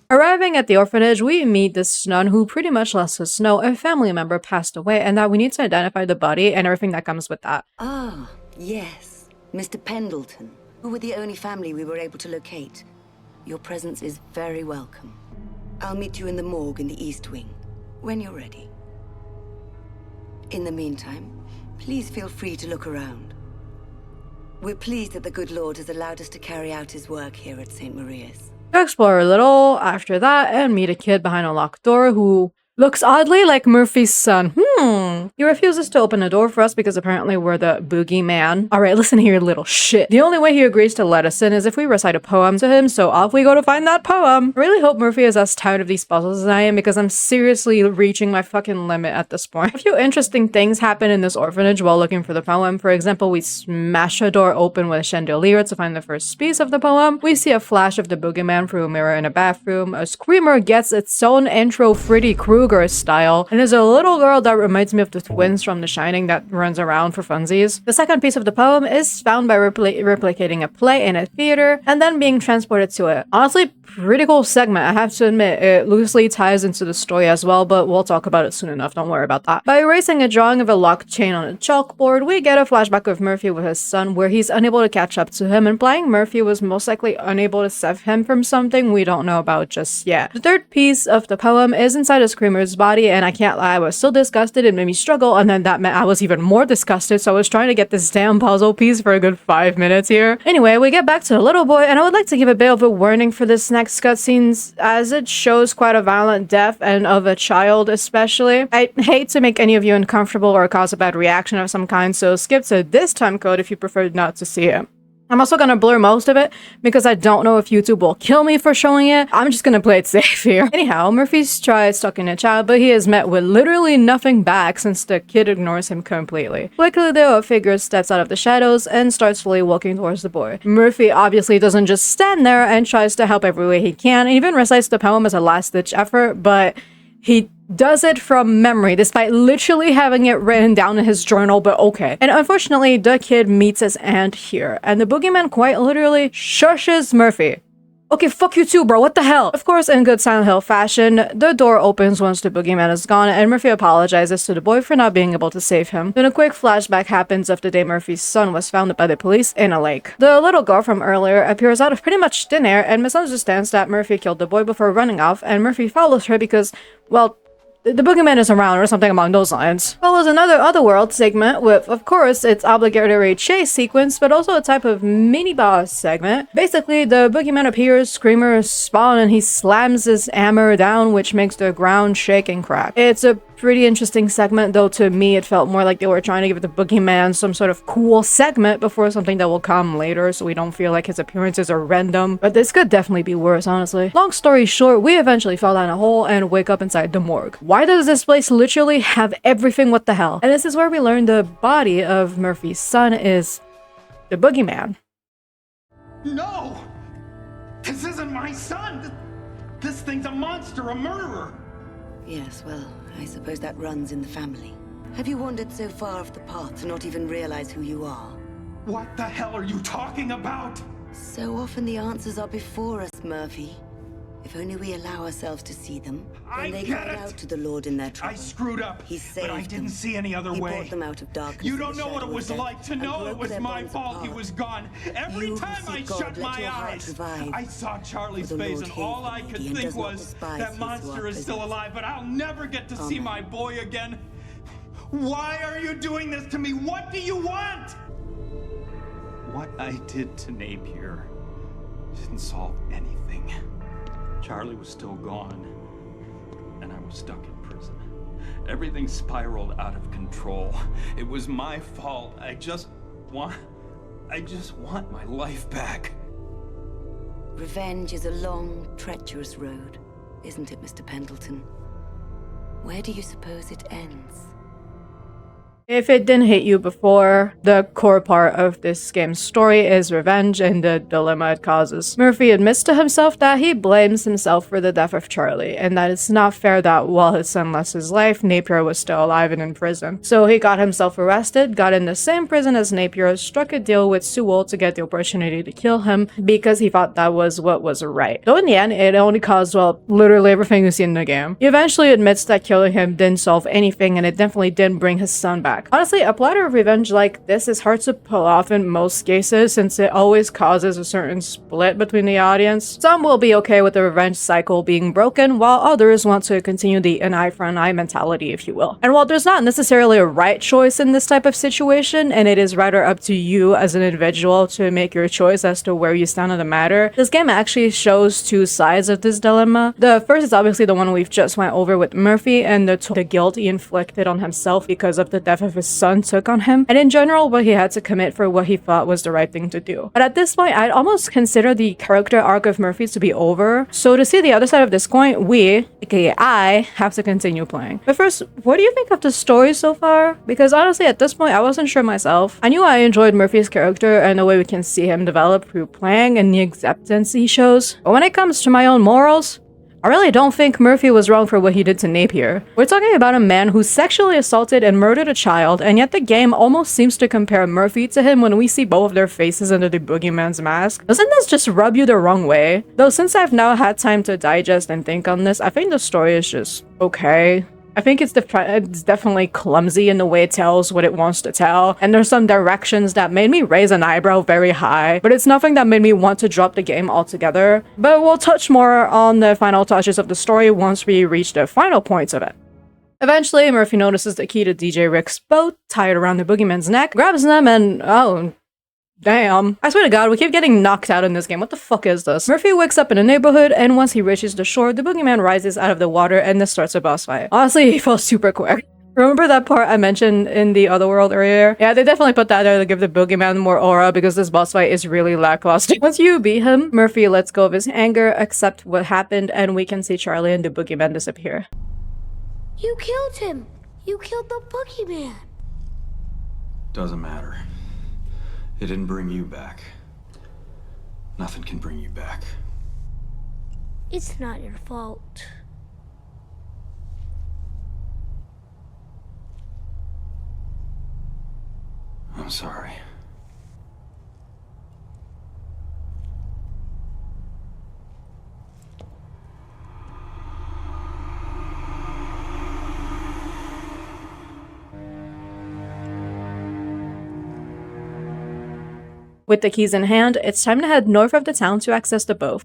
Speaker 1: Arriving at the orphanage, we meet this nun who pretty much lets us know a family member passed away and that we need to identify the body and everything that comes with that.
Speaker 11: Ah, yes. Mr. Pendleton, who were the only family we were able to locate. Your presence is very welcome. I'll meet you in the morgue in the East Wing, when you're ready. In the meantime, please feel free to look around. We're pleased that the good Lord has allowed us to carry out his work here at St. Maria's.
Speaker 1: We explore a little after that and meet a kid behind a locked door who looks oddly like Murphy's son. He refuses to open the door for us because apparently we're the boogeyman. Alright, listen here, little shit. The only way he agrees to let us in is if we recite a poem to him, so off we go to find that poem. I really hope Murphy is as tired of these puzzles as I am because I'm seriously reaching my fucking limit at this point. A few interesting things happen in this orphanage while looking for the poem. For example, we smash a door open with a chandelier to find the first piece of the poem. We see a flash of the boogeyman through a mirror in a bathroom. A screamer gets its own intro Freddy Krueger style, and there's a little girl that reminds me of the twins from The Shining that runs around for funsies. The second piece of the poem is found by replicating a play in a theater and then being transported to it. Honestly, pretty cool segment, I have to admit. It loosely ties into the story as well, but we'll talk about it soon enough, don't worry about that. By erasing a drawing of a locked chain on a chalkboard, we get a flashback of Murphy with his son where he's unable to catch up to him, implying Murphy was most likely unable to save him from something we don't know about just yet. The third piece of the poem is inside a screamer's body, and I can't lie, I was so disgusted it made me struggle, and then that meant I was even more disgusted, so I was trying to get this damn puzzle piece for a good 5 minutes here. Anyway, we get back to the little boy, and I would like to give a bit of a warning for this next cutscenes, as it shows quite a violent death, and of a child especially. I hate to make any of you uncomfortable or cause a bad reaction of some kind, so skip to this time code if you prefer not to see it. I'm also gonna blur most of it because I don't know if YouTube will kill me for showing it. I'm just gonna play it safe here. Anyhow, Murphy's tried stalking a child, but he is met with literally nothing back since the kid ignores him completely. Quickly though, a figure steps out of the shadows and starts slowly walking towards the boy. Murphy obviously doesn't just stand there and tries to help every way he can, and even recites the poem as a last-ditch effort, but he does it from memory, despite literally having it written down in his journal, but okay. And unfortunately, the kid meets his aunt here, and the boogeyman quite literally shushes Murphy. Okay, fuck you too, bro, what the hell? Of course, in good Silent Hill fashion, the door opens once the boogeyman is gone, and Murphy apologizes to the boy for not being able to save him. Then a quick flashback happens of the day Murphy's son was found by the police in a lake. The little girl from earlier appears out of pretty much thin air and misunderstands that Murphy killed the boy before running off, and Murphy follows her because, well, the boogeyman is around or something along those lines. Follows another Otherworld segment with, of course, its obligatory chase sequence, but also a type of mini-boss segment. Basically, the boogeyman appears, screamers spawn, and he slams his hammer down, which makes the ground shake and crack. It's a pretty interesting segment, though to me it felt more like they were trying to give the boogeyman some sort of cool segment before something that will come later, so we don't feel like his appearances are random. But this could definitely be worse, honestly. Long story short, we eventually fall down a hole and wake up inside the morgue. Why does this place literally have everything? What the hell? And this is where we learn the body of Murphy's son is the boogeyman.
Speaker 4: No! This isn't my son! This thing's a monster, a murderer!
Speaker 11: Yes, well, I suppose that runs in the family. Have you wandered so far off the path to not even realize who you are?
Speaker 4: What the hell are you talking about?
Speaker 11: So often the answers are before us, Murphy. If only we allow ourselves to see them, then they cried out to the Lord in their trouble.
Speaker 4: I screwed up,
Speaker 11: He saved
Speaker 4: but I didn't
Speaker 11: them.
Speaker 4: see any other
Speaker 11: He
Speaker 4: way.
Speaker 11: brought them out of darkness.
Speaker 4: You
Speaker 11: and
Speaker 4: don't
Speaker 11: the
Speaker 4: know what it
Speaker 11: shadow
Speaker 4: was
Speaker 11: of death,
Speaker 4: like to
Speaker 11: and
Speaker 4: know it
Speaker 11: broke
Speaker 4: was
Speaker 11: their
Speaker 4: my
Speaker 11: bonds
Speaker 4: fault he
Speaker 11: apart.
Speaker 4: was gone. Every
Speaker 11: You who
Speaker 4: time I
Speaker 11: seek God,
Speaker 4: shut
Speaker 11: let
Speaker 4: my
Speaker 11: your heart
Speaker 4: eyes,
Speaker 11: revive.
Speaker 4: I saw Charlie's
Speaker 11: For the
Speaker 4: face
Speaker 11: Lord
Speaker 4: and
Speaker 11: hears
Speaker 4: all I
Speaker 11: thee
Speaker 4: could
Speaker 11: and
Speaker 4: think
Speaker 11: does not
Speaker 4: was,
Speaker 11: despise
Speaker 4: that
Speaker 11: his who
Speaker 4: monster
Speaker 11: are
Speaker 4: is still
Speaker 11: possessed.
Speaker 4: alive, but I'll never get to see
Speaker 11: Amen.
Speaker 4: my boy again. Why are you doing this to me? What do you want? What I did to Napier didn't solve anything. Charlie was still gone, and I was stuck in prison. Everything spiraled out of control. It was my fault. I just want my life back.
Speaker 11: Revenge is a long, treacherous road, isn't it, Mr. Pendleton? Where do you suppose it ends?
Speaker 1: If it didn't hit you before, the core part of this game's story is revenge and the dilemma it causes. Murphy admits to himself that he blames himself for the death of Charlie, and that it's not fair that while his son lost his life, Napier was still alive and in prison. So he got himself arrested, got in the same prison as Napier, struck a deal with Sewell to get the opportunity to kill him because he thought that was what was right. Though in the end, it only caused, well, literally everything you see in the game. He eventually admits that killing him didn't solve anything, and it definitely didn't bring his son back. Honestly, a platter of revenge like this is hard to pull off in most cases since it always causes a certain split between the audience. Some will be okay with the revenge cycle being broken, while others want to continue the an eye for an eye mentality, if you will. And while there's not necessarily a right choice in this type of situation, and it is rather up to you as an individual to make your choice as to where you stand on the matter, this game actually shows two sides of this dilemma. The first is obviously the one we've just went over with Murphy and the guilt he inflicted on himself because of the death of his son took on him, and in general what he had to commit for what he thought was the right thing to do. But at this point, I'd almost consider the character arc of Murphy to be over, so to see the other side of this coin, we, aka I, have to continue playing. But first, what do you think of the story so far? Because honestly, at this point, I wasn't sure myself. I knew I enjoyed Murphy's character and the way we can see him develop through playing and the acceptance he shows, but when it comes to my own morals, I really don't think Murphy was wrong for what he did to Napier. We're talking about a man who sexually assaulted and murdered a child, and yet the game almost seems to compare Murphy to him when we see both of their faces under the boogeyman's mask. Doesn't this just rub you the wrong way? Though since I've now had time to digest and think on this, I think the story is just okay. I think it's definitely clumsy in the way it tells what it wants to tell, and there's some directions that made me raise an eyebrow very high, but it's nothing that made me want to drop the game altogether. But we'll touch more on the final touches of the story once we reach the final points of it. Eventually, Murphy notices the key to DJ Rick's boat tied around the boogeyman's neck, grabs them, and oh, damn. I swear to God, we keep getting knocked out in this game. What the fuck is this? Murphy wakes up in a neighborhood, and once he reaches the shore, the boogeyman rises out of the water and this starts a boss fight. Honestly, he fell super quick. Remember that part I mentioned in the other world earlier? Yeah, they definitely put that there to give the boogeyman more aura because this boss fight is really lackluster. Once you beat him, Murphy lets go of his anger, accept what happened, and we can see Charlie and the boogeyman disappear.
Speaker 12: You killed him! You killed the boogeyman!
Speaker 4: Doesn't matter. It didn't bring you back. Nothing can bring you back.
Speaker 12: It's not your fault.
Speaker 4: I'm sorry.
Speaker 1: With the keys in hand, it's time to head north of the town to access the boat.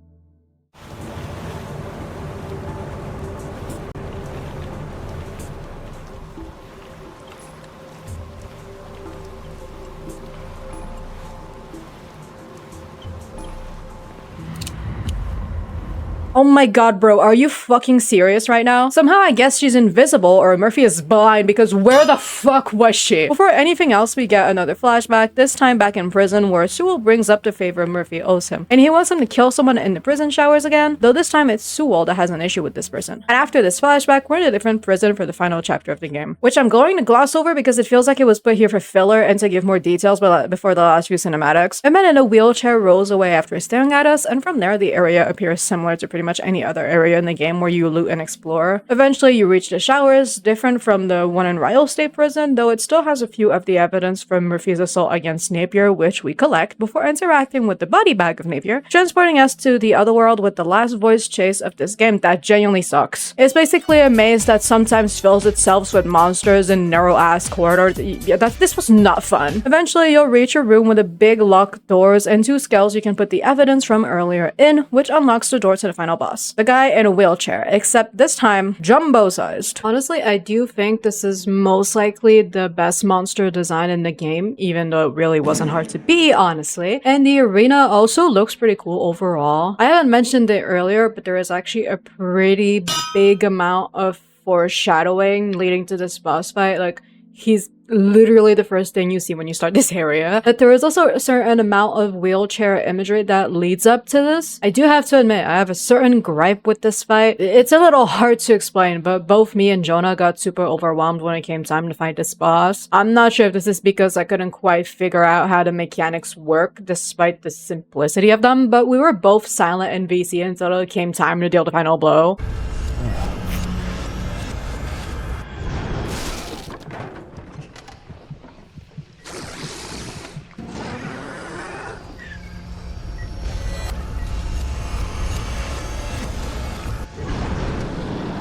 Speaker 1: Oh my god, bro, are you fucking serious right now? Somehow I guess she's invisible or Murphy is blind because where the fuck was she? Before anything else, we get another flashback, this time back in prison where Sewell brings up the favor Murphy owes him. And he wants him to kill someone in the prison showers again, though this time it's Sewell that has an issue with this person. And after this flashback, we're in a different prison for the final chapter of the game, which I'm going to gloss over because it feels like it was put here for filler and to give more details before the last few cinematics. A man in a wheelchair rolls away after staring at us, and from there the area appears similar to pretty much any other area in the game where you loot and explore. Eventually you reach the showers, different from the one in Ryle State Prison, though it still has a few of the evidence from Murphy's assault against Napier, which we collect before interacting with the body bag of Napier, transporting us to the other world with the last voice chase of this game that genuinely sucks. It's basically a maze that sometimes fills itself with monsters and narrow-ass corridors. Yeah, this was not fun. Eventually you'll reach a room with a big locked doors and two skulls you can put the evidence from earlier in, which unlocks the door to the final boss. The guy in a wheelchair, except this time jumbo-sized. Honestly, I do think this is most likely the best monster design in the game, even though it really wasn't hard to be, honestly. And the arena also looks pretty cool overall. I haven't mentioned it earlier, but there is actually a pretty big amount of foreshadowing leading to this boss fight. Like, he's literally the first thing you see when you start this area. But there is also a certain amount of wheelchair imagery that leads up to this. I do have to admit, I have a certain gripe with this fight. It's a little hard to explain, but both me and Jonah got super overwhelmed when it came time to fight this boss. I'm not sure if this is because I couldn't quite figure out how the mechanics work despite the simplicity of them, but we were both silent in VC until it came time to deal the final blow.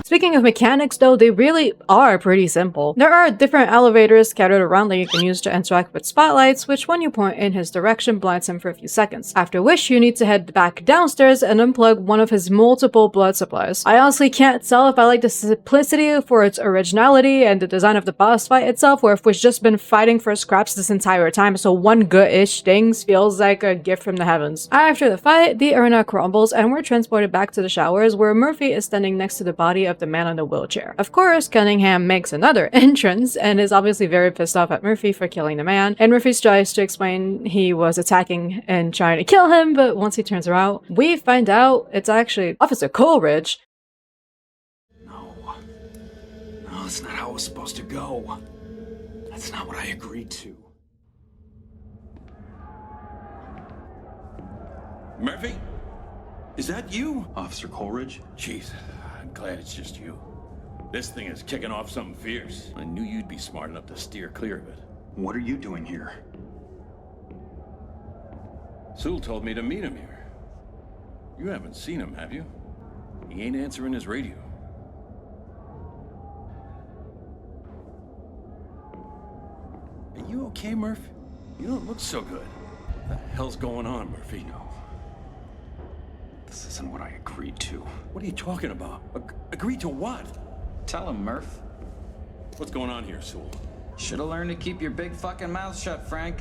Speaker 1: Speaking of mechanics though, they really are pretty simple. There are different elevators scattered around that you can use to interact with spotlights, which when you point in his direction blinds him for a few seconds, after which you need to head back downstairs and unplug one of his multiple blood supplies. I honestly can't tell if I like the simplicity for its originality and the design of the boss fight itself, or if we've just been fighting for scraps this entire time, so one good-ish thing feels like a gift from the heavens. After the fight, the arena crumbles and we're transported back to the showers where Murphy is standing next to the body of the man on the wheelchair. Of course, Cunningham makes another entrance and is obviously very pissed off at Murphy for killing the man, and Murphy tries to explain he was attacking and trying to kill him, but once he turns around, we find out it's actually Officer Coleridge.
Speaker 4: No, that's not how it was supposed to go. That's not what I agreed to.
Speaker 7: Murphy? Is that you?
Speaker 4: Officer Coleridge?
Speaker 7: Jeez, I'm glad it's just you. This thing is kicking off something fierce. I knew you'd be smart enough to steer clear of it.
Speaker 4: What are you doing here?
Speaker 7: Sewell told me to meet him here. You haven't seen him, have you? He ain't answering his radio. Are you okay, Murph? You don't look so good. What the hell's going on, Murphy?
Speaker 4: No. This isn't what I agreed to.
Speaker 7: What are you talking about? Agreed to what?
Speaker 2: Tell him, Murph.
Speaker 7: What's going on here, Sewell?
Speaker 2: Should've learned to keep your big fucking mouth shut, Frank.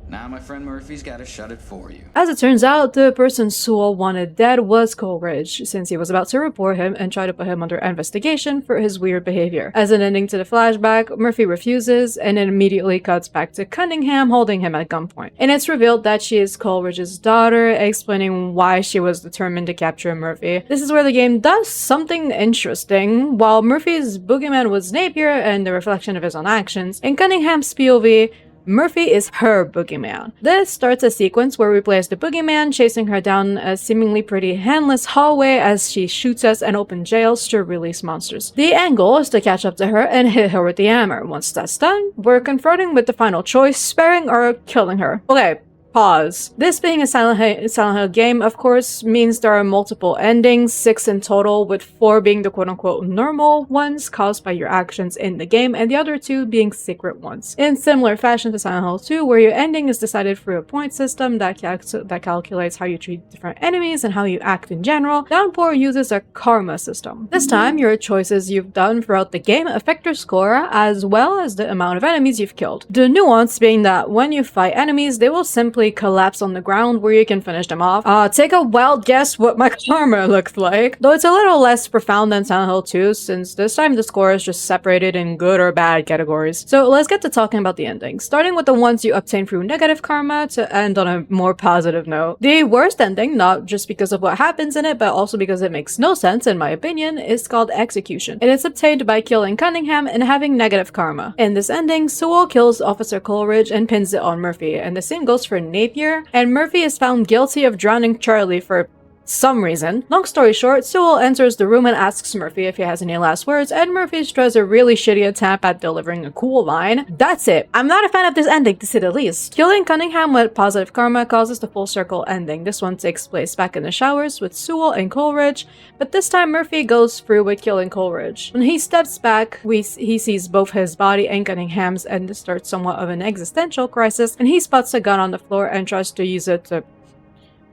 Speaker 2: Now my friend Murphy's gotta shut it for you.
Speaker 1: As it turns out, the person Sewell wanted dead was Coleridge, since he was about to report him and try to put him under investigation for his weird behavior. As an ending to the flashback, Murphy refuses, and it immediately cuts back to Cunningham holding him at gunpoint. And it's revealed that she is Coleridge's daughter, explaining why she was determined to capture Murphy. This is where the game does something interesting. While Murphy's boogeyman was Napier and the reflection of his own actions, in Cunningham's POV, Murphy is her boogeyman. This starts a sequence where we play as the boogeyman chasing her down a seemingly pretty handless hallway as she shoots us and opens jails to release monsters. The angle is to catch up to her and hit her with the hammer. Once that's done, we're confronting with the final choice, sparing or killing her. Okay. Pause. This being a Silent Hill game, of course, means there are multiple endings, 6 in total, with 4 being the quote-unquote normal ones caused by your actions in the game, and the other 2 being secret ones. In similar fashion to Silent Hill 2, where your ending is decided through a point system that calculates how you treat different enemies and how you act in general, Downpour uses a karma system. This time, your choices you've done throughout the game affect your score, as well as the amount of enemies you've killed. The nuance being that when you fight enemies, they will simply collapse on the ground where you can finish them off. Take a wild guess what my karma looked like. Though it's a little less profound than Silent Hill 2, since this time the score is just separated in good or bad categories. So let's get to talking about the endings, starting with the ones you obtain through negative karma to end on a more positive note. The worst ending, not just because of what happens in it, but also because it makes no sense in my opinion, is called Execution. It is obtained by killing Cunningham and having negative karma. In this ending, Sewell kills Officer Coleridge and pins it on Murphy, and the same goes for Napier, and Murphy is found guilty of drowning Charlie for some reason. Long story short, Sewell enters the room and asks Murphy if he has any last words, and Murphy tries a really shitty attempt at delivering a cool line. That's it. I'm not a fan of this ending, to say the least. Killing Cunningham with positive karma causes the full circle ending. This one takes place back in the showers with Sewell and Coleridge, but this time Murphy goes through with killing Coleridge. When he steps back, he sees both his body and Cunningham's, and this starts somewhat of an existential crisis, and he spots a gun on the floor and tries to use it to,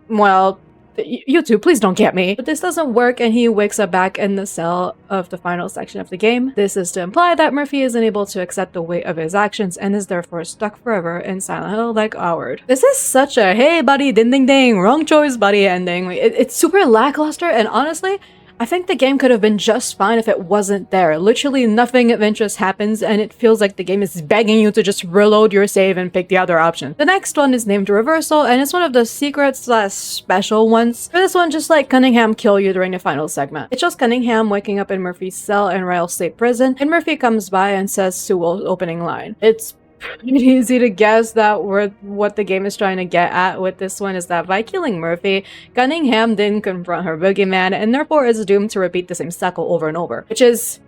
Speaker 1: well, you two, please don't get me. But this doesn't work, and he wakes up back in the cell of the final section of the game. This is to imply that Murphy is unable to accept the weight of his actions and is therefore stuck forever in Silent Hill like Howard. This is such a hey buddy, ding ding ding, wrong choice buddy ending. It's super lackluster, and honestly, I think the game could have been just fine if it wasn't there. Literally nothing of interest happens and it feels like the game is begging you to just reload your save and pick the other option. The next one is named Reversal, and it's one of the secret/special ones. For this one, just let Cunningham kill you during the final segment. It shows Cunningham waking up in Murphy's cell in Royal State Prison, and Murphy comes by and says Sewell's opening line. It's pretty easy to guess that what the game is trying to get at with this one is that by killing Murphy, Cunningham didn't confront her boogeyman and therefore is doomed to repeat the same cycle over and over, which is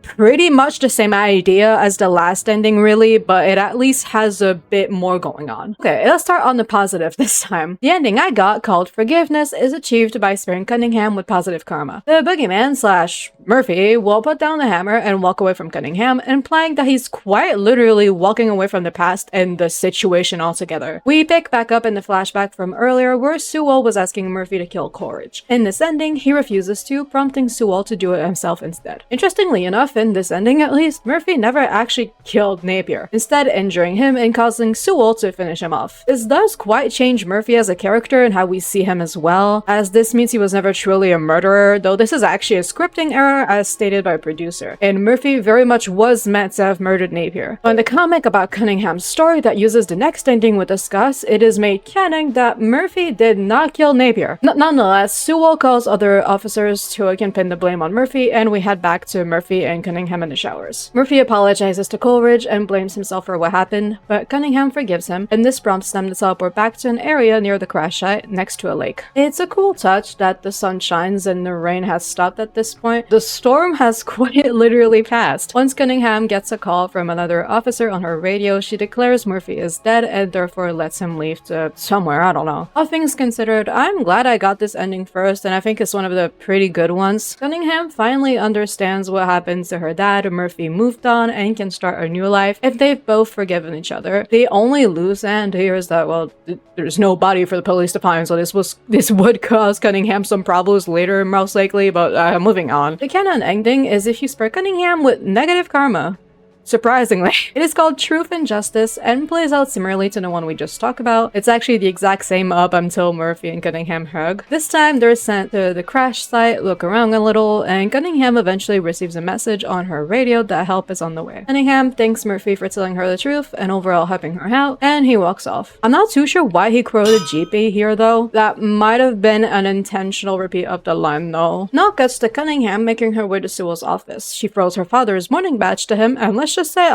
Speaker 1: pretty much the same idea as the last ending really, but it at least has a bit more going on. Okay, let's start on the positive this time. The ending I got, called Forgiveness, is achieved by sparing Cunningham with positive karma. The boogeyman/Murphy will put down the hammer and walk away from Cunningham, implying that he's quite literally walking away from the past and the situation altogether. We pick back up in the flashback from earlier where Sewell was asking Murphy to kill Coleridge. In this ending, he refuses to, prompting Sewell to do it himself instead. Interestingly enough, in this ending at least, Murphy never actually killed Napier, instead injuring him and causing Sewell to finish him off. This does quite change Murphy as a character and how we see him as well, as this means he was never truly a murderer, though this is actually a scripting error as stated by a producer, and Murphy very much was meant to have murdered Napier. In the comic about Cunningham's story that uses the next ending we'll discuss, it is made canon that Murphy did not kill Napier. Nonetheless, Sewell calls other officers to can pin the blame on Murphy, and we head back to Murphy and Cunningham in the showers. Murphy apologizes to Coleridge and blames himself for what happened, but Cunningham forgives him, and this prompts them to teleport back to an area near the crash site next to a lake. It's a cool touch that the sun shines and the rain has stopped at this point. The storm has quite literally passed. Once Cunningham gets a call from another officer on her radio, she declares Murphy is dead and therefore lets him leave to somewhere, I don't know. All things considered, I'm glad I got this ending first, and I think it's one of the pretty good ones. Cunningham finally understands what happens to her dad. Murphy moved on and can start a new life if they've both forgiven each other. The only loose end here is that, well, there's no body for the police to find, so this would cause Cunningham some problems later, most likely, but moving on. The canon ending is if you spare Cunningham with negative karma. Surprisingly, it is called Truth and Justice and plays out similarly to the one we just talked about. It's actually the exact same up until Murphy and Cunningham hug. This time they're sent to the crash site, look around a little, and Cunningham eventually receives a message on her radio that help is on the way. Cunningham thanks Murphy for telling her the truth and overall helping her out, and he walks off. I'm not too sure why he quoted GP here though. That might have been an intentional repeat of the line though. Now cuts to Cunningham making her way to Sewell's office. She throws her father's mourning badge to him, and let's just say,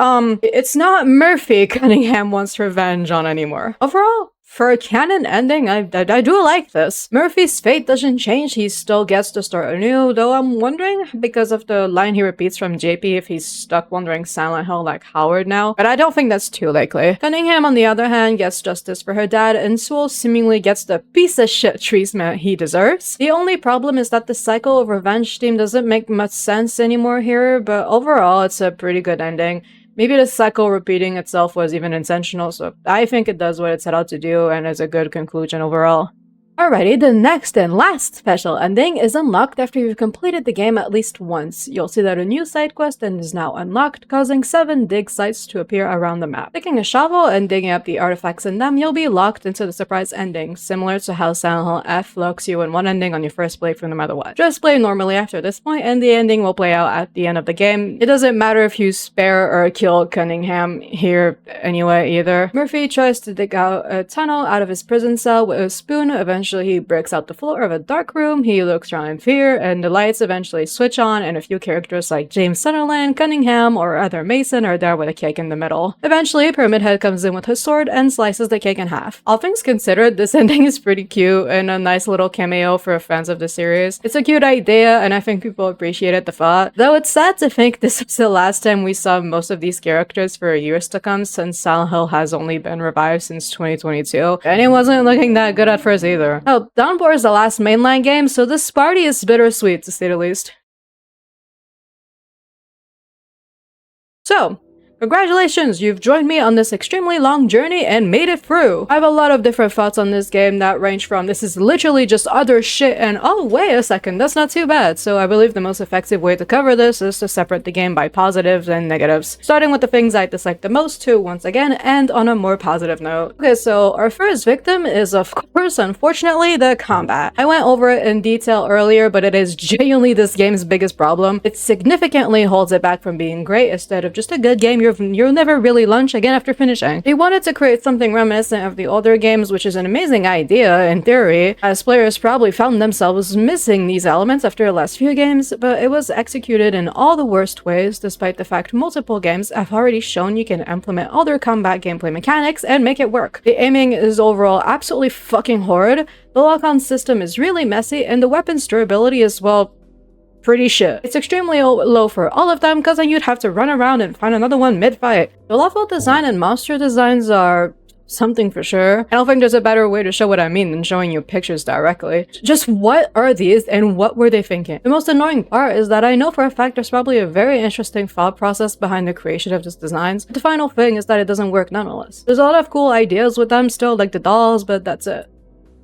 Speaker 1: it's not Murphy Cunningham wants revenge on anymore. Overall, for a canon ending, I do like this. Murphy's fate doesn't change, he still gets to start anew, though I'm wondering, because of the line he repeats from JP, if he's stuck wandering Silent Hill like Howard now, but I don't think that's too likely. Cunningham, on the other hand, gets justice for her dad, and Sewell seemingly gets the piece of shit treatment he deserves. The only problem is that the cycle of revenge theme doesn't make much sense anymore here, but overall, it's a pretty good ending. Maybe the cycle repeating itself was even intentional, so I think it does what it set out to do and is a good conclusion overall. Alrighty, the next and last special ending is unlocked after you've completed the game at least once. You'll see that a new side quest is now unlocked, causing 7 dig sites to appear around the map. Picking a shovel and digging up the artifacts in them, you'll be locked into the surprise ending, similar to how Silent Hill F locks you in one ending on your first playthrough no matter what. Just play normally after this point, and the ending will play out at the end of the game. It doesn't matter if you spare or kill Cunningham here anyway either. Murphy tries to dig out a tunnel out of his prison cell with a spoon. Eventually he breaks out the floor of a dark room, he looks around in fear, and the lights eventually switch on, and a few characters like James Sunderland, Cunningham, or Arthur Mason are there with a cake in the middle. Eventually, Pyramid Head comes in with his sword and slices the cake in half. All things considered, this ending is pretty cute and a nice little cameo for fans of the series. It's a cute idea, and I think people appreciated the thought. Though it's sad to think this was the last time we saw most of these characters for years to come, since Silent Hill has only been revived since 2022, and it wasn't looking that good at first either. Oh, Downpour is the last mainline game, so this party is bittersweet to say the least. So, Congratulations, you've joined me on this extremely long journey and made it through. I have a lot of different thoughts on this game that range from this is literally just other shit and oh wait a second, that's not too bad. So I believe the most effective way to cover this is to separate the game by positives and negatives. Starting with the things I dislike the most to once again end on a more positive note. Okay, so our first victim is of course, unfortunately, the combat. I went over it in detail earlier, but it is genuinely this game's biggest problem. It significantly holds it back from being great instead of just a good game you'll never really lunch again after finishing. They wanted to create something reminiscent of the older games, which is an amazing idea in theory, as players probably found themselves missing these elements after the last few games, but it was executed in all the worst ways, despite the fact multiple games have already shown you can implement other combat gameplay mechanics and make it work. The aiming is overall absolutely fucking horrid, the lock-on system is really messy, and the weapon's durability is, well, pretty shit. It's extremely low for all of them, because then you'd have to run around and find another one mid-fight. The level design and monster designs are something for sure. I don't think there's a better way to show what I mean than showing you pictures directly. Just what are these and what were they thinking? The most annoying part is that I know for a fact there's probably a very interesting thought process behind the creation of these designs. But the final thing is that it doesn't work nonetheless. There's a lot of cool ideas with them still, like the dolls, but that's it.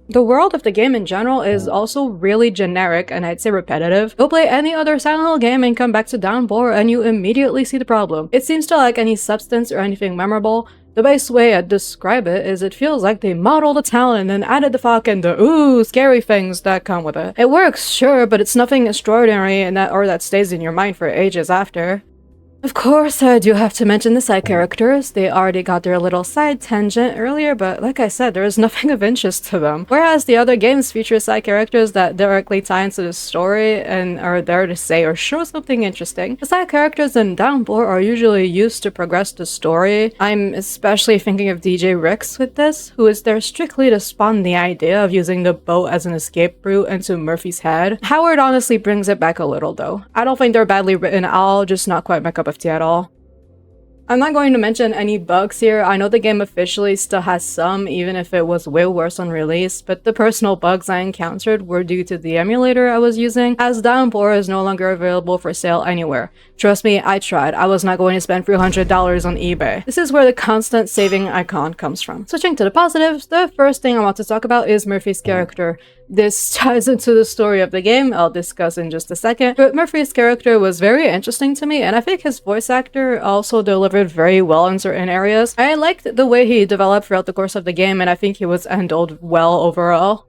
Speaker 1: The world of the game in general is also really generic and I'd say repetitive. Go play any other Silent Hill game and come back to Downpour and you immediately see the problem. It seems to lack any substance or anything memorable. The best way I'd describe it is it feels like they modeled a town and then added the fucking scary things that come with it. It works, sure, but it's nothing extraordinary and that stays in your mind for ages after. Of course, I do have to mention the side characters. They already got their little side tangent earlier, but like I said, there is nothing of interest to them. Whereas the other games feature side characters that directly tie into the story and are there to say or show something interesting, the side characters in Downpour are usually used to progress the story. I'm especially thinking of DJ Ricks with this, who is there strictly to spawn the idea of using the boat as an escape route into Murphy's head. Howard honestly brings it back a little though. I don't think they're badly written at all, just not quite my cup of tea at all. I'm not going to mention any bugs here. I know the game officially still has some, even if it was way worse on release, but the personal bugs I encountered were due to the emulator I was using, as Downpour is no longer available for sale anywhere. Trust me, I tried. I was not going to spend $300 on eBay. This is where the constant saving icon comes from. Switching to the positives, the first thing I want to talk about is Murphy's character. This ties into the story of the game, I'll discuss in just a second, but Murphy's character was very interesting to me, and I think his voice actor also delivered very well in certain areas. I liked the way he developed throughout the course of the game, and I think he was handled well overall.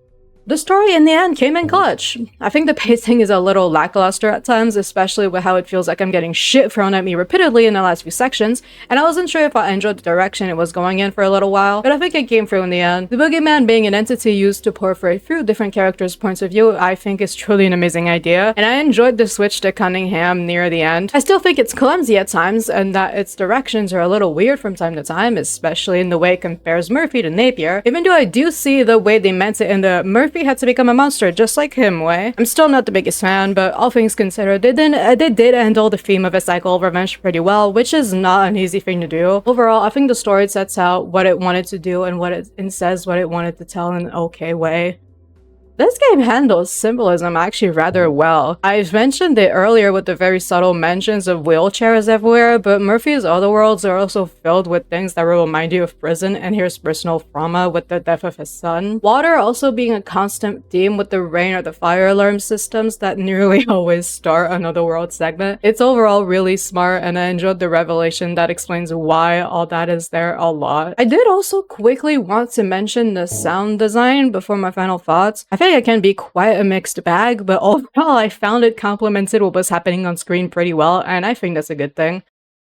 Speaker 1: The story in the end came in clutch. I think the pacing is a little lackluster at times, especially with how it feels like I'm getting shit thrown at me repeatedly in the last few sections, and I wasn't sure if I enjoyed the direction it was going in for a little while, but I think it came through in the end. The boogeyman being an entity used to portray through different characters' points of view I think is truly an amazing idea, and I enjoyed the switch to Cunningham near the end. I still think it's clumsy at times, and that its directions are a little weird from time to time, especially in the way it compares Murphy to Napier, even though I do see the way they meant it in the Murphy had to become a monster just like him way. I'm still not the biggest fan, but all things considered, they did handle the theme of a cycle of revenge pretty well, which is not an easy thing to do. Overall, I think the story sets out what it wanted to do and says what it wanted to tell in an okay way. This game handles symbolism actually rather well. I've mentioned it earlier with the very subtle mentions of wheelchairs everywhere, but Murphy's other worlds are also filled with things that will remind you of prison and his personal trauma with the death of his son. Water also being a constant theme with the rain or the fire alarm systems that nearly always start another world segment. It's overall really smart, and I enjoyed the revelation that explains why all that is there a lot. I did also quickly want to mention the sound design before my final thoughts. I think it can be quite a mixed bag, but overall I found it complemented what was happening on screen pretty well, and I think that's a good thing.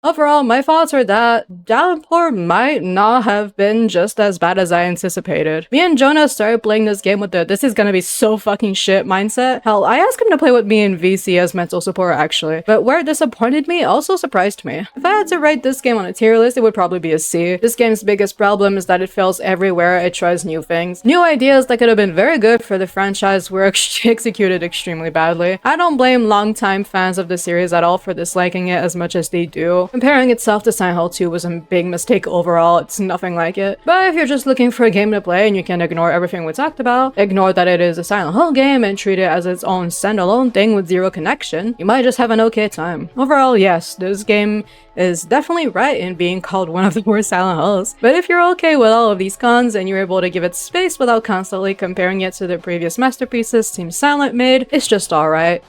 Speaker 1: Overall, my thoughts are that Downpour might not have been just as bad as I anticipated. Me and Jonah started playing this game with the "this is gonna be so fucking shit" mindset. Hell, I asked him to play with me in VC as mental support actually, but where it disappointed me also surprised me. If I had to rate this game on a tier list, it would probably be a C. This game's biggest problem is that it fails everywhere it tries new things. New ideas that could have been very good for the franchise were executed extremely badly. I don't blame longtime fans of the series at all for disliking it as much as they do. Comparing itself to Silent Hill 2 was a big mistake overall, it's nothing like it. But if you're just looking for a game to play and you can ignore everything we talked about, ignore that it is a Silent Hill game and treat it as its own standalone thing with zero connection, you might just have an okay time. Overall, yes, this game is definitely right in being called one of the worst Silent Hills. But if you're okay with all of these cons and you're able to give it space without constantly comparing it to the previous masterpieces Team Silent made, it's just alright.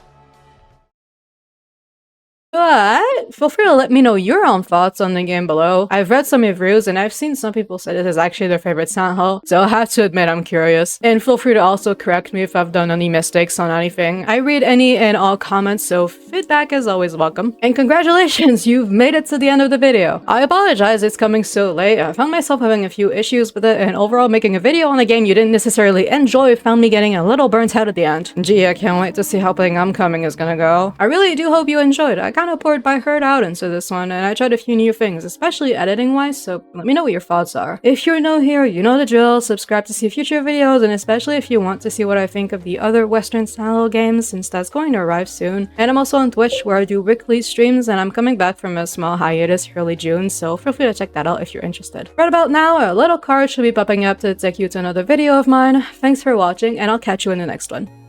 Speaker 1: But feel free to let me know your own thoughts on the game below. I've read some reviews and I've seen some people say this is actually their favorite Silent Hill, so I have to admit I'm curious. And feel free to also correct me if I've done any mistakes on anything. I read any and all comments, so feedback is always welcome. And congratulations, you've made it to the end of the video. I apologize it's coming so late. I found myself having a few issues with it, and overall making a video on a game you didn't necessarily enjoy found me getting a little burnt out at the end. Gee, I can't wait to see how playing Homecoming is gonna go. I really do hope you enjoyed. I kind of poured my heart out into this one, and I tried a few new things, especially editing wise, so let me know what your thoughts are. If you're new here, you know the drill, subscribe to see future videos, and especially if you want to see what I think of the other Western Silent Hill games, since that's going to arrive soon. And I'm also on Twitch where I do weekly streams, and I'm coming back from a small hiatus early June, so feel free to check that out if you're interested. Right about now, a little card should be popping up to take you to another video of mine. Thanks for watching, and I'll catch you in the next one.